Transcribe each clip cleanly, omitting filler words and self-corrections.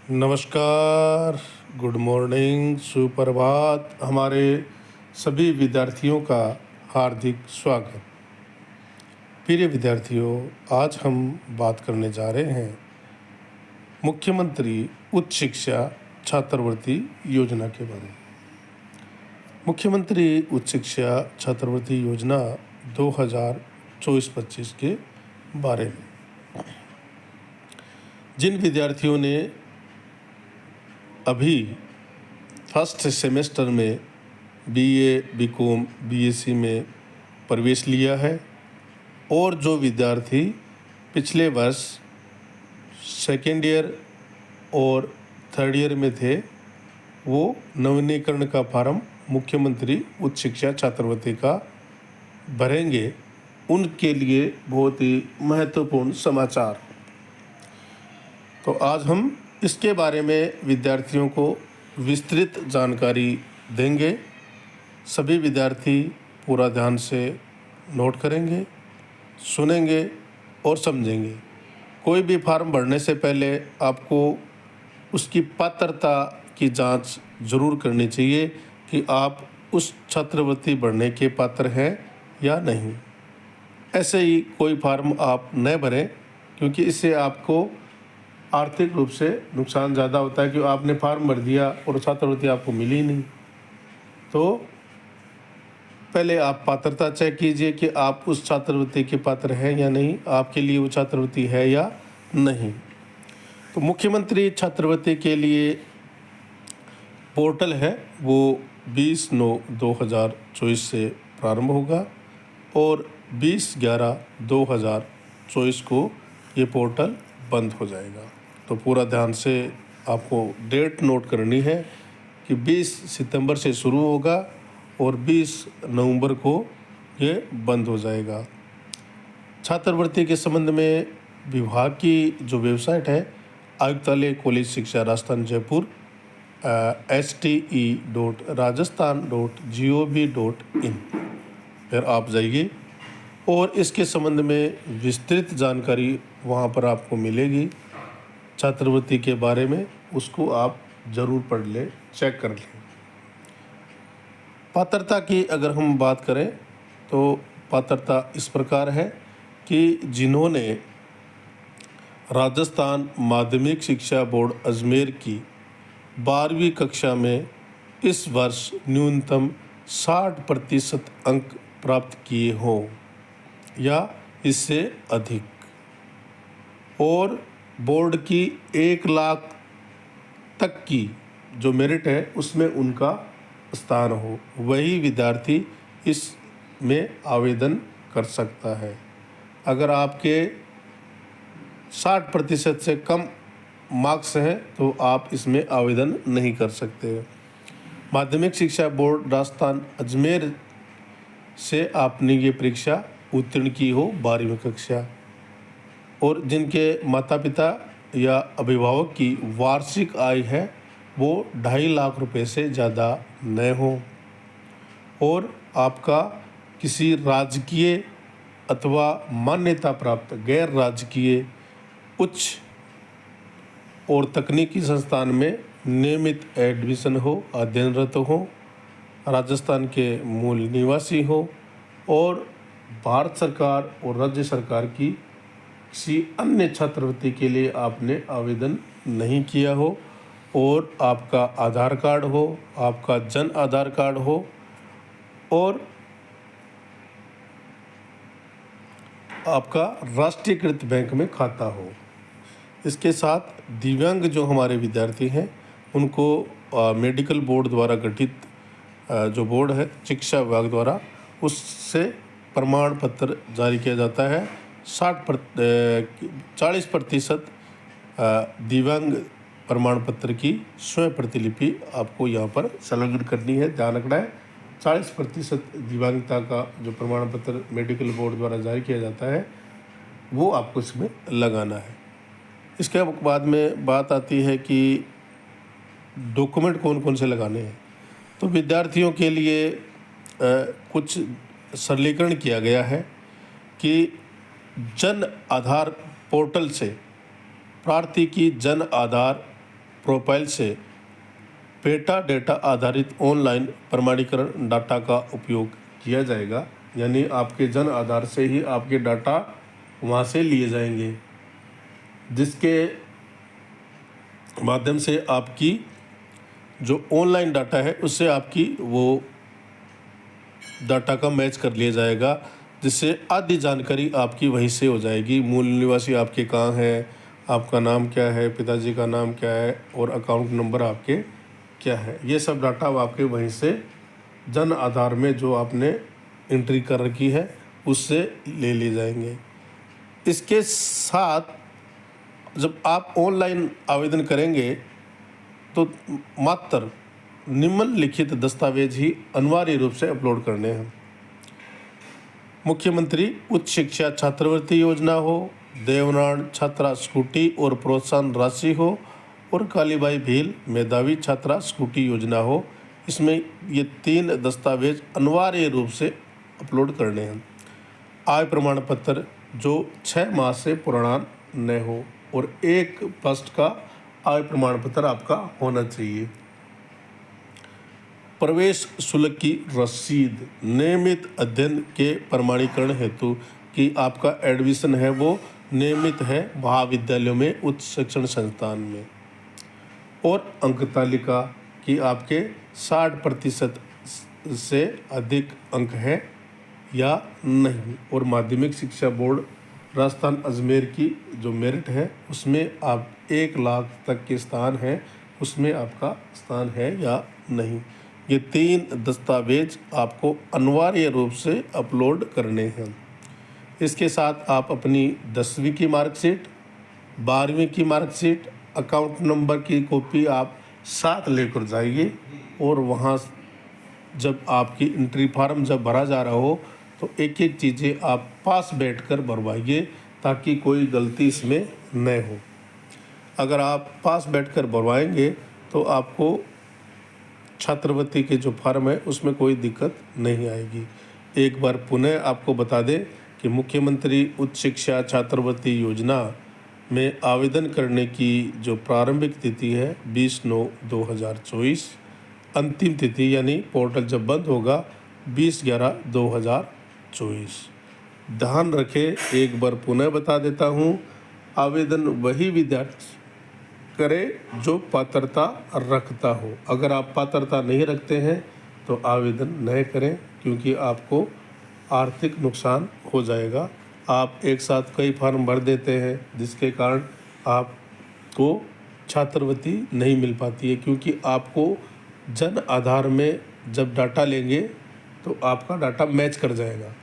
नमस्कार, good morning, सुप्रभात। हमारे सभी विद्यार्थियों का हार्दिक स्वागत। प्रिय विद्यार्थियों, आज हम बात करने जा रहे हैं मुख्यमंत्री उच्च शिक्षा छात्रवृत्ति योजना के बारे में। मुख्यमंत्री उच्च शिक्षा छात्रवृत्ति योजना 2024-25 के बारे में जिन विद्यार्थियों ने अभी फर्स्ट सेमेस्टर में बीए, बीकॉम, बीएससी में प्रवेश लिया है और जो विद्यार्थी पिछले वर्ष सेकेंड ईयर और थर्ड ईयर में थे, वो नवीनीकरण का फार्म मुख्यमंत्री उच्च शिक्षा छात्रवृत्ति का भरेंगे, उनके लिए बहुत ही महत्वपूर्ण समाचार। तो आज हम इसके बारे में विद्यार्थियों को विस्तृत जानकारी देंगे। सभी विद्यार्थी पूरा ध्यान से नोट करेंगे, सुनेंगे और समझेंगे। कोई भी फॉर्म भरने से पहले आपको उसकी पात्रता की जांच जरूर करनी चाहिए कि आप उस छात्रवृत्ति भरने के पात्र हैं या नहीं। ऐसे ही कोई फॉर्म आप न भरें, क्योंकि इससे आपको आर्थिक रूप से नुकसान ज़्यादा होता है कि आपने फॉर्म भर दिया और छात्रवृत्ति आपको मिली नहीं। तो पहले आप पात्रता चेक कीजिए कि आप उस छात्रवृत्ति के पात्र हैं या नहीं, आपके लिए वो छात्रवृत्ति है या नहीं। तो मुख्यमंत्री छात्रवृत्ति के लिए पोर्टल है, वो 20/9/2024 से प्रारंभ होगा और 20/11/2024 को ये पोर्टल बंद हो जाएगा। तो पूरा ध्यान से आपको डेट नोट करनी है कि 20 सितंबर से शुरू होगा और 20 नवंबर को ये बंद हो जाएगा। छात्रवृत्ति के संबंध में विभाग की जो वेबसाइट है, आयुक्तालय कॉलेज शिक्षा राजस्थान जयपुर ste.rajasthan.gov.in पर आप जाइए और इसके संबंध में विस्तृत जानकारी वहाँ पर आपको मिलेगी। छात्रवृत्ति के बारे में उसको आप ज़रूर पढ़ लें, चेक कर लें। पात्रता की अगर हम बात करें तो पात्रता इस प्रकार है कि जिन्होंने राजस्थान माध्यमिक शिक्षा बोर्ड अजमेर की 12वीं कक्षा में इस वर्ष न्यूनतम 60% अंक प्राप्त किए हों या इससे अधिक और बोर्ड की 1 लाख तक की जो मेरिट है उसमें उनका स्थान हो, वही विद्यार्थी इसमें आवेदन कर सकता है। अगर आपके 60% से कम मार्क्स हैं तो आप इसमें आवेदन नहीं कर सकते। माध्यमिक शिक्षा बोर्ड राजस्थान अजमेर से आपने ये परीक्षा उत्तीर्ण की हो 12वीं कक्षा और जिनके माता पिता या अभिभावक की वार्षिक आय है वो 2.5 लाख रुपए से ज़्यादा न हो और आपका किसी राजकीय अथवा मान्यता प्राप्त गैर राजकीय उच्च और तकनीकी संस्थान में नियमित एडमिशन हो, अध्ययनरत हो, राजस्थान के मूल निवासी हो और भारत सरकार और राज्य सरकार की किसी अन्य छात्रवृत्ति के लिए आपने आवेदन नहीं किया हो और आपका आधार कार्ड हो, आपका जन आधार कार्ड हो और आपका राष्ट्रीयकृत बैंक में खाता हो। इसके साथ दिव्यांग जो हमारे विद्यार्थी हैं उनको मेडिकल बोर्ड द्वारा गठित जो बोर्ड है शिक्षा विभाग द्वारा, उससे प्रमाण पत्र जारी किया जाता है। 40% दिव्यांग प्रमाण पत्र की स्वयं प्रतिलिपि आपको यहाँ पर संलग्न करनी है। ध्यान रखना है, 40% दिव्यांगता का जो प्रमाण पत्र मेडिकल बोर्ड द्वारा जारी किया जाता है वो आपको इसमें लगाना है। इसके बाद में बात आती है कि डॉक्यूमेंट कौन कौन से लगाने हैं। तो विद्यार्थियों के लिए कुछ सरलीकरण किया गया है कि जन आधार पोर्टल से प्रार्थी की जन आधार प्रोफाइल से पेटा डेटा आधारित ऑनलाइन प्रमाणीकरण डाटा का उपयोग किया जाएगा, यानी आपके जन आधार से ही आपके डाटा वहाँ से लिए जाएंगे, जिसके माध्यम से आपकी जो ऑनलाइन डाटा है उससे आपकी वो डाटा का मैच कर लिया जाएगा, जिससे आधी जानकारी आपकी वहीं से हो जाएगी। मूल निवासी आपके कहाँ है, आपका नाम क्या है, पिताजी का नाम क्या है और अकाउंट नंबर आपके क्या है, ये सब डाटा आपके वहीं से जन आधार में जो आपने एंट्री कर रखी है उससे ले लिए जाएंगे। इसके साथ जब आप ऑनलाइन आवेदन करेंगे तो मात्र निम्नलिखित दस्तावेज ही अनिवार्य रूप से अपलोड करने हैं। मुख्यमंत्री उच्च शिक्षा छात्रवृत्ति योजना हो, देवनाण छात्रा स्कूटी और प्रोत्साहन राशि हो और कालीबाई भील मेधावी छात्रा स्कूटी योजना हो। इसमें ये 3 दस्तावेज अनिवार्य रूप से अपलोड करने हैं। आय प्रमाण पत्र जो 6 माह से पुराना न हो और 1 फर्स्ट का आय प्रमाण पत्र आपका होना चाहिए। प्रवेश शुल्क की रसीद, नियमित अध्ययन के प्रमाणीकरण हेतु कि आपका एडमिशन है वो नियमित है महाविद्यालयों में, उच्च शिक्षण संस्थान में, और अंक तालिका कि आपके 60% से अधिक अंक है या नहीं, और माध्यमिक शिक्षा बोर्ड राजस्थान अजमेर की जो मेरिट है उसमें आप 1 लाख तक के स्थान है उसमें आपका स्थान है या नहीं। ये 3 दस्तावेज आपको अनिवार्य रूप से अपलोड करने हैं। इसके साथ आप अपनी 10वीं की मार्कशीट, 12वीं की मार्कशीट, अकाउंट नंबर की कॉपी आप साथ लेकर जाइए, और वहाँ जब आपकी एंट्री फार्म जब भरा जा रहा हो तो एक एक चीज़ें आप पास बैठकर भरवाइए ताकि कोई गलती इसमें न हो। अगर आप पास बैठकर भरवाएंगे तो आपको छात्रवृत्ति के जो फार्म है उसमें कोई दिक्कत नहीं आएगी। एक बार पुनः आपको बता दें कि मुख्यमंत्री उच्च शिक्षा छात्रवृत्ति योजना में आवेदन करने की जो प्रारंभिक तिथि है 20/9/2024, अंतिम तिथि यानी पोर्टल जब बंद होगा 20/11/2024। ध्यान रखें, एक बार पुनः बता देता हूँ, आवेदन वही विद्यार्थी करे जो पात्रता रखता हो। अगर आप पात्रता नहीं रखते हैं तो आवेदन नहीं करें, क्योंकि आपको आर्थिक नुकसान हो जाएगा। आप एक साथ कई फार्म भर देते हैं जिसके कारण आपको छात्रवृत्ति नहीं मिल पाती है, क्योंकि आपको जन आधार में जब डाटा लेंगे तो आपका डाटा मैच कर जाएगा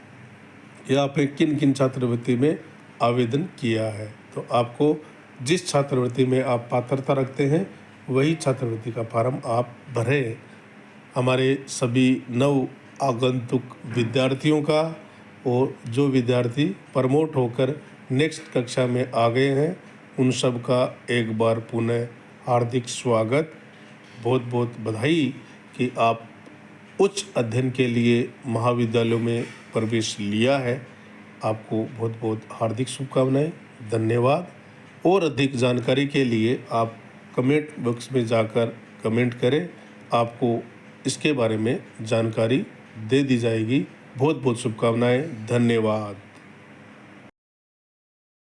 कि आपने किन किन छात्रवृत्ति में आवेदन किया है। तो आपको जिस छात्रवृत्ति में आप पात्रता रखते हैं वही छात्रवृत्ति का फार्म आप भरें। हमारे सभी नव आगंतुक विद्यार्थियों का और जो विद्यार्थी प्रमोट होकर नेक्स्ट कक्षा में आ गए हैं उन सब का एक बार पुनः हार्दिक स्वागत। बहुत बहुत बधाई कि आप उच्च अध्ययन के लिए महाविद्यालयों में प्रवेश लिया है। आपको बहुत बहुत हार्दिक शुभकामनाएं, धन्यवाद। और अधिक जानकारी के लिए आप कमेंट बॉक्स में जाकर कमेंट करें, आपको इसके बारे में जानकारी दे दी जाएगी। बहुत बहुत शुभकामनाएं, धन्यवाद।